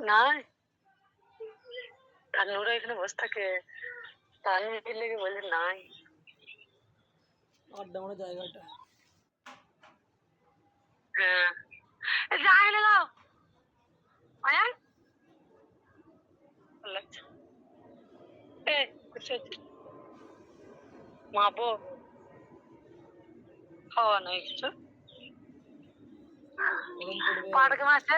নাই তানুরা এখানে বসে থাকে তানু লেগে বলে নাই আড্ডা মারা জায়গাটা হ্যাঁ যাই না দাও আয়ান এ কুছ মাপো খাওয়া নাই কিছু গরম পড়বে পাটকে মাছে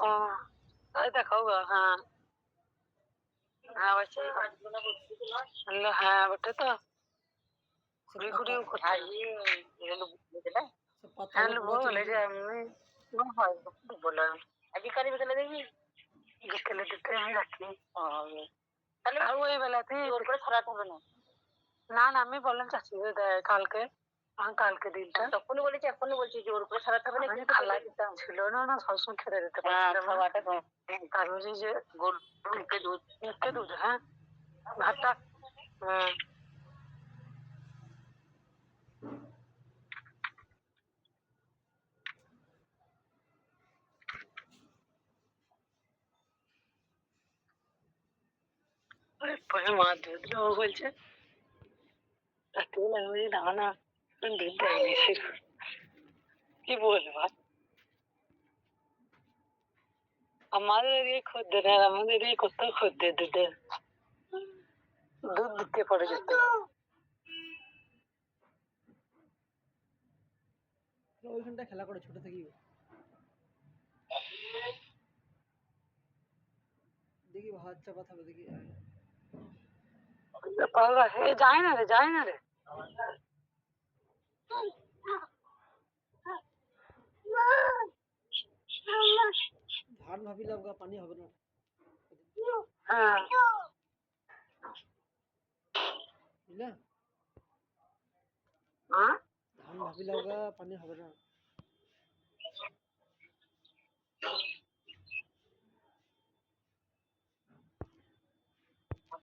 ও তাই দেখাও গা হ্যাঁ হ্যাঁ বাচ্চা হ্যাঁ বেটা তো ঘুরি ঘুরি কোথায় সব পাতা হ্যাঁ গুলো পড়ে আছে বলে নাকি? যে আমি হয় বলে আজকে কারি বিকেলে দেখবি বিকেলে দিতে আমি রাখি তাহলে আর ওই বেলাতে ওর করে ছড়াতে হবে না না না আমি বললাম চাচি কালকে কালকে দিনটা তখনই বলেছি এখনই বলছি যে ওর করে ছড়াতে হবে না কিন্তু খালা দিতাম ছিল না না সবসময় খেতে দিতে পারছি তারপর যে গরু মুখে দুধ হ্যাঁ ভাতটা হ্যাঁ পরে মা দুধ দেবো বলছে রাত্রিবেলা আমি বলছি না না দুধ দেয়নি কি বলবো আমাদের এই খদ্দের আর আমাদের এই কত খদ্দের দুধের দুধ দিতে পড়ে যেত ওইখানটা খেলা করে ছোট থেকেই দেখি ভাত চাপা থাকবে দেখি পাগলা যায় না রে যায় না রে ধান ভাবিলাম গা পানি হবে না হ্যাঁ বুঝলা হ্যাঁ ধান ভাবিলাম গা পানি হবে না